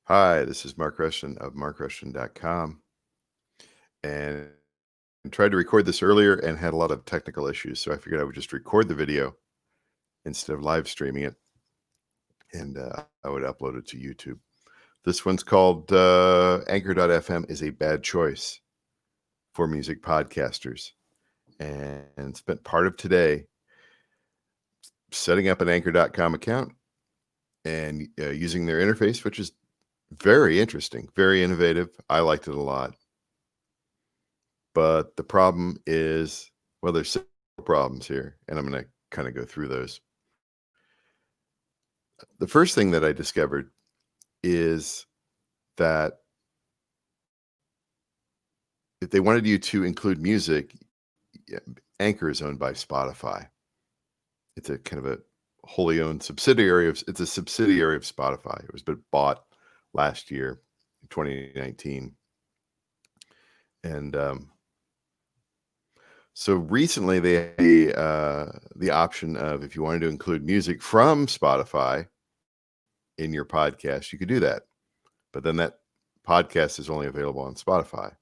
Hi, this is Mark Rushton of markrushton.com. And tried to record this earlier and had a lot of technical issues. So I figured I would just record the video instead of live streaming it. And I would upload it to YouTube. This one's called Anchor.fm is a bad choice for music podcasters. And spent part of today setting up an Anchor.com account and using their interface, which is very interesting, very innovative. I liked it a lot. But the problem is, well, there's several problems here, and I'm going to kind of go through those. The first thing that I discovered is that if they wanted you to include music, Anchor is owned by Spotify. It's a kind of a wholly owned subsidiary of Spotify. It was bought last year, 2019. And so recently they had the option of, if you wanted to include music from Spotify in your podcast, you could do that. But then that podcast is only available on Spotify.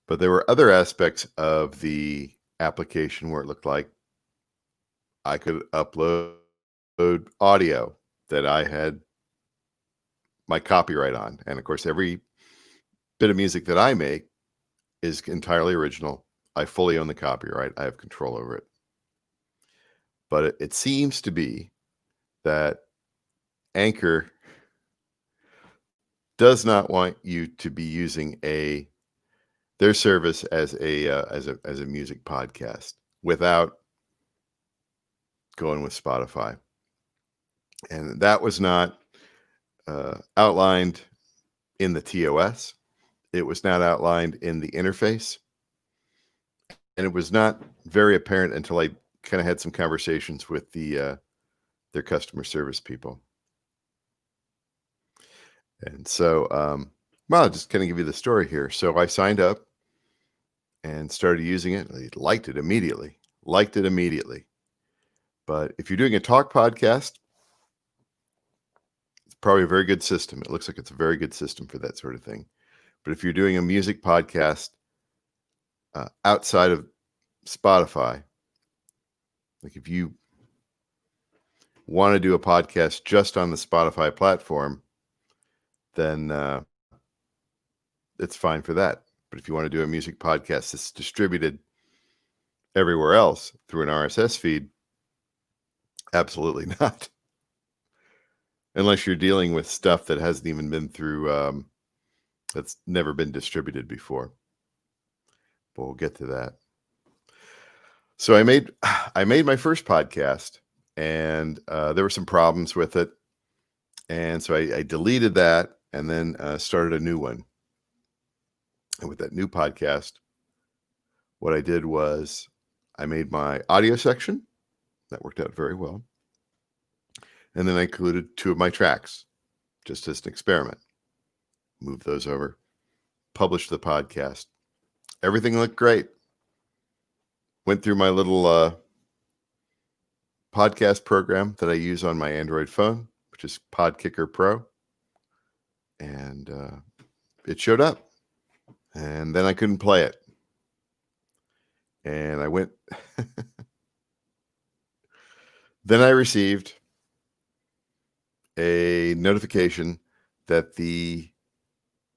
But there were other aspects of the application where it looked like I could upload audio that I had my copyright on. And of course, every bit of music that I make is entirely original. I fully own the copyright. I have control over it. But it seems to be that Anchor does not want you to be using their service as a music podcast without going with Spotify. And that was not outlined in the TOS. It was not outlined in the interface. And it was not very apparent until I kind of had some conversations with their customer service people. And so, I'll just kind of give you the story here. So I signed up and started using it. I liked it immediately. But if you're doing a talk podcast, it's probably a very good system. It looks like it's a very good system for that sort of thing. But if you're doing a music podcast outside of Spotify, like if you want to do a podcast just on the Spotify platform, then it's fine for that. But if you want to do a music podcast that's distributed everywhere else through an RSS feed, absolutely not. Unless you're dealing with stuff that hasn't even been through, that's never been distributed before. But we'll get to that. So I made my first podcast, and there were some problems with it. And so I deleted that and then started a new one. And with that new podcast, what I did was I made my audio section. That worked out very well. And then I included 2 of my tracks, just as an experiment. Moved those over, published the podcast. Everything looked great. Went through my little podcast program that I use on my Android phone, which is Podkicker Pro. And it showed up. And then I couldn't play it. And I went. Then I received a notification that the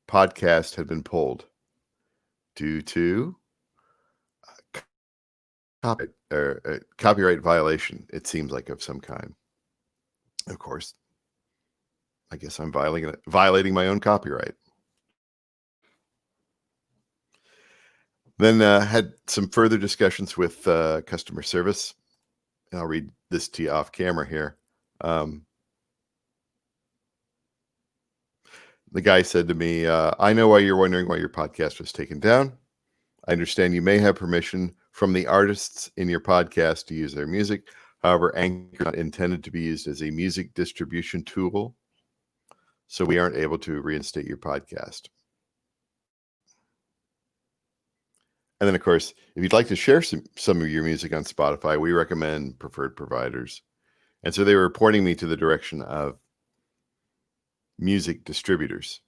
podcast had been pulled due to copyright violation, it seems like, of some kind. Of course, I guess I'm violating my own copyright. Then had some further discussions with customer service. And I'll read this to you off camera here. The guy said to me, I know why you're wondering why your podcast was taken down. I understand you may have permission from the artists in your podcast to use their music. However, Anchor is not intended to be used as a music distribution tool, so we aren't able to reinstate your podcast. And then, of course, if you'd like to share some of your music on Spotify, we recommend preferred providers. And so they were pointing me to the direction of music distributors.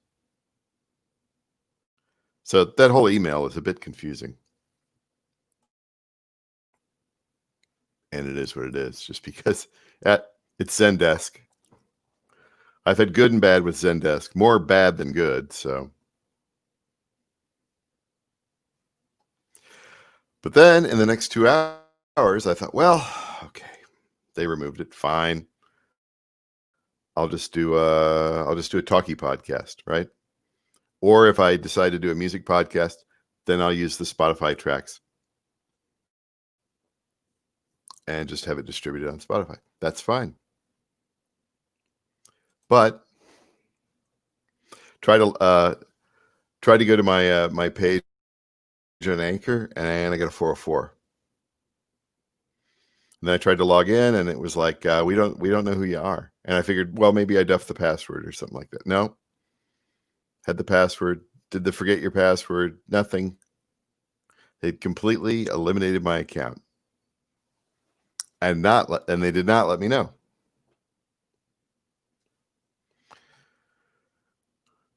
So that whole email is a bit confusing. And it is what it is, just because it's Zendesk. I've had good and bad with Zendesk, more bad than good. So, but then in the next 2 hours, I thought, well, okay, they removed it. Fine. I'll just do a talkie podcast, right? Or if I decide to do a music podcast, then I'll use the Spotify tracks and just have it distributed on Spotify. That's fine. But try to go to my my page on Anchor, and I got a 404. And then I tried to log in, and it was like, we don't know who you are. And I figured, well, maybe I duffed the password or something like that. No, had the password. Did the forget your password? Nothing. They completely eliminated my account, and they did not let me know.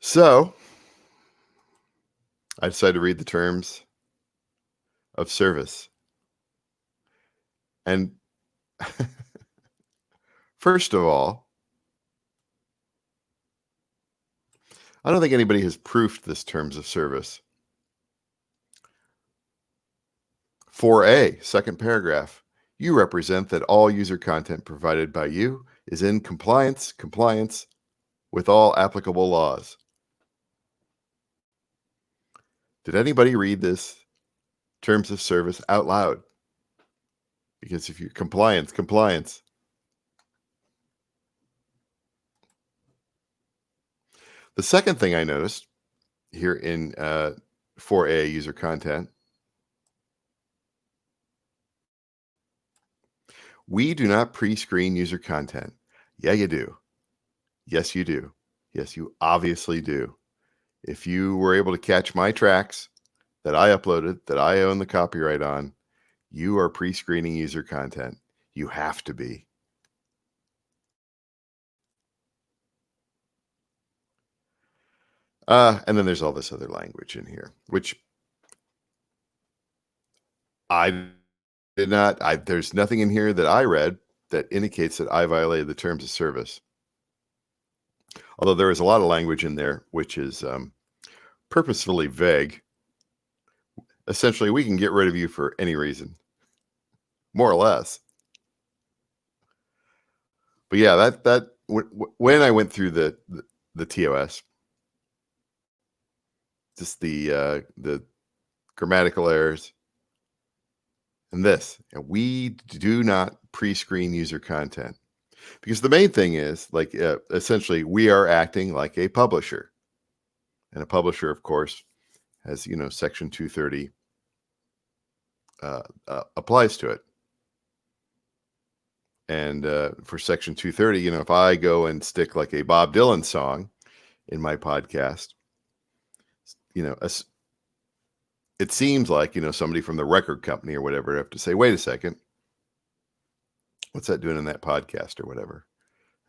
So I decided to read the terms of service. And first of all, I don't think anybody has proofed this terms of service. 4A, second paragraph. You represent that all user content provided by you is in compliance with all applicable laws. Did anybody read this terms of service out loud? Because if you compliance. The second thing I noticed here in 4A user content, we do not pre-screen user content. Yeah, you do. Yes, you do. Yes, you obviously do. If you were able to catch my tracks that I uploaded, that I own the copyright on, you are pre-screening user content. You have to be. And then there's all this other language in here, which I did not. There's nothing in here that I read that indicates that I violated the terms of service. Although there is a lot of language in there which is purposefully vague. Essentially, we can get rid of you for any reason, more or less. But yeah, when I went through the TOS, just the grammatical errors, and this, we do not pre-screen user content, because the main thing is, like, essentially, we are acting like a publisher, and a publisher, of course, has Section 230 applies to it. And for Section 230, if I go and stick like a Bob Dylan song in my podcast, it seems like, somebody from the record company or whatever have to say, wait a second, what's that doing in that podcast or whatever?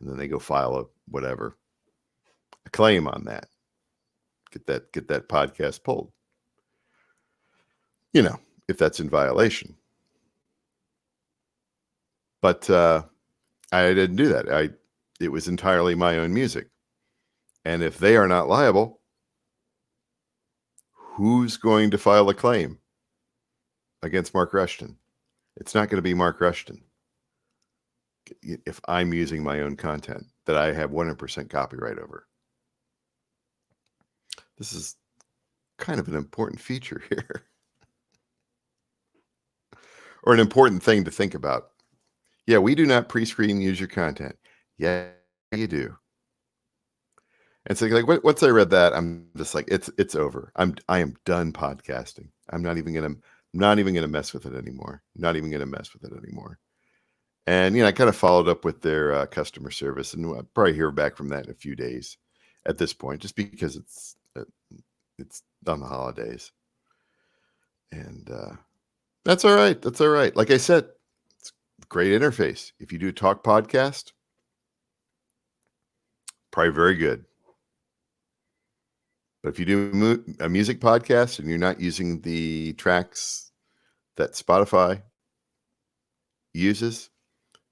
And then they go file a claim on that, get that podcast pulled, if that's in violation. But I didn't do that. It was entirely my own music. And if they are not liable, who's going to file a claim against Mark Rushton? It's not going to be Mark Rushton. If I'm using my own content that I have 100% copyright over. This is kind of an important feature here. Or an important thing to think about. Yeah, we do not pre-screen user content. Yeah, you do. And so, like, once I read that, I'm just like, it's over. I am done podcasting. I'm not even gonna mess with it anymore. And I kind of followed up with their customer service, and I'll probably hear back from that in a few days. At this point, just because it's on the holidays, and that's all right. That's all right. Like I said, it's a great interface. If you do a talk podcast, probably very good. But if you do a music podcast and you're not using the tracks that Spotify uses,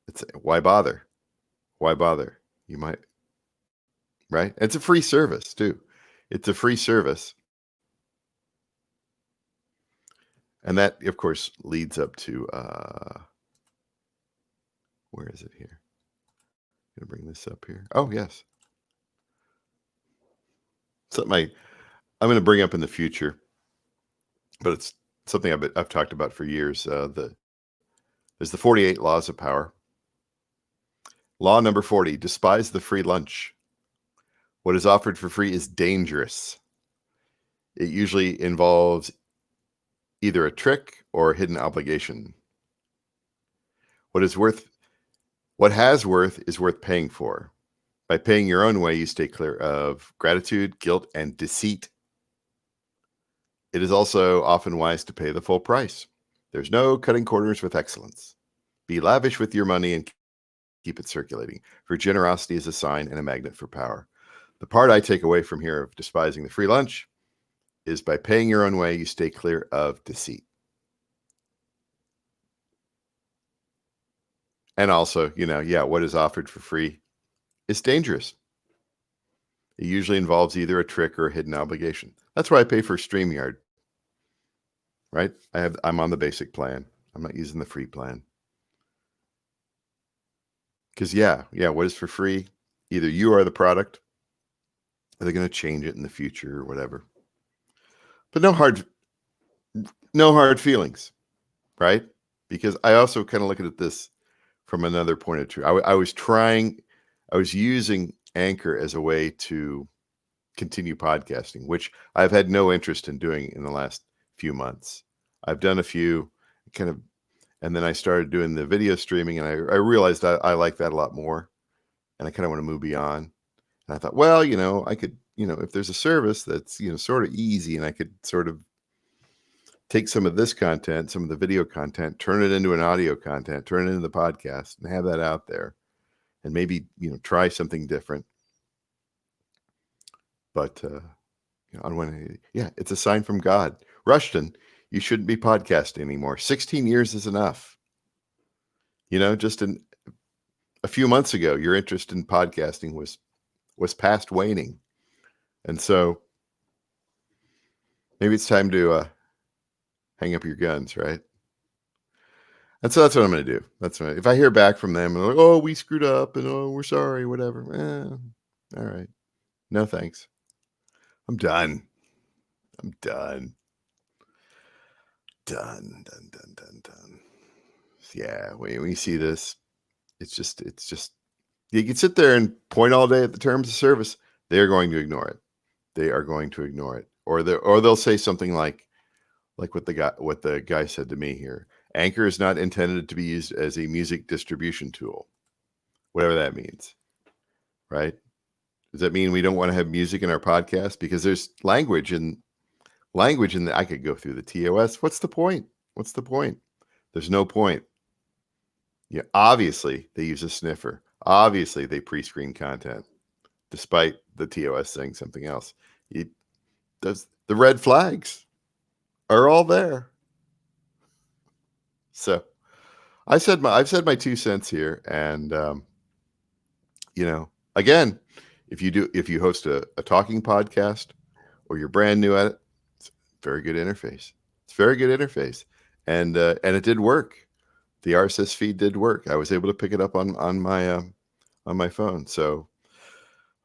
it's why bother? Why bother? You might, right? It's a free service too. It's a free service. And that, of course, leads up to, where is it here? I'm going to bring this up here. Oh, yes. Something I'm going to bring up in the future, but it's something I've talked about for years. There's the 48 laws of power. Law number 40, despise the free lunch. What is offered for free is dangerous. It usually involves either a trick or a hidden obligation. What has worth is worth paying for. By paying your own way, you stay clear of gratitude, guilt, and deceit. It is also often wise to pay the full price. There's no cutting corners with excellence. Be lavish with your money and keep it circulating, for generosity is a sign and a magnet for power. The part I take away from here of despising the free lunch is by paying your own way, you stay clear of deceit. And also, what is offered for free is dangerous. It usually involves either a trick or a hidden obligation. That's why I pay for StreamYard, right? I'm on the basic plan. I'm not using the free plan. Because what is for free? Either you are the product, or they're going to change it in the future or whatever. But no hard feelings, right? Because I also kind of look at this from another point of view. I was using Anchor as a way to continue podcasting, which I've had no interest in doing in the last few months. I've done a few and then I started doing the video streaming, and I realized I like that a lot more, and I kind of want to move beyond. And I thought, well, I could, if there's a service that's, sort of easy, and I could sort of take some of this content, some of the video content, turn it into an audio content, turn it into the podcast, and have that out there, and maybe, try something different. But, on one hand, it's a sign from God. Rushton, you shouldn't be podcasting anymore. 16 years is enough. Just a few months ago, your interest in podcasting was past waning. And so maybe it's time to hang up your guns, right? And so that's what I'm going to do. If I hear back from them and they're like, oh, we screwed up and oh, we're sorry, whatever. All right. No, thanks. I'm done. Done. Yeah. When you see this, it's just, you can sit there and point all day at the terms of service. They're going to ignore it. They are going to ignore it. Or they'll say something like what the guy said to me here. Anchor is not intended to be used as a music distribution tool, whatever that means, right? Does that mean we don't want to have music in our podcast? Because there's language and I could go through the TOS. What's the point? There's no point. Yeah, obviously they use a sniffer. Obviously they pre-screen content, despite the TOS saying something else. The red flags are all there. So I've said my 2 cents here, and again, if you host a talking podcast or you're brand new at it, it's a very good interface. And it did work. The RSS feed did work. I was able to pick it up on my phone. So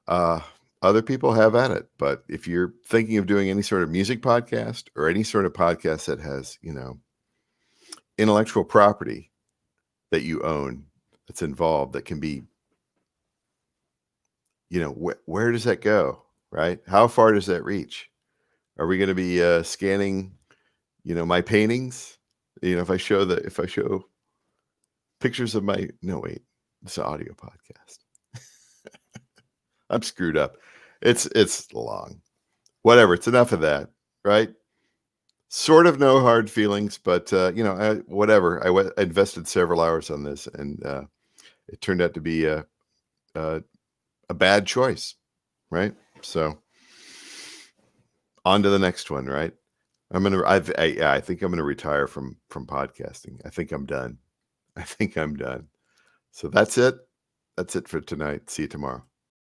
other people have at it, but if you're thinking of doing any sort of music podcast or any sort of podcast that has intellectual property that you own that's involved, that can be, where does that go, right? How far does that reach? Are we going to be scanning, my paintings? If I show pictures of it's an audio podcast. I'm screwed up. It's long. Whatever. It's enough of that, right? Sort of no hard feelings, but whatever. I invested several hours on this, and it turned out to be a bad choice, right? So On to the next one, right? I think I'm gonna retire from podcasting. I think I'm done. I think I'm done. So that's it. That's it for tonight. See you tomorrow.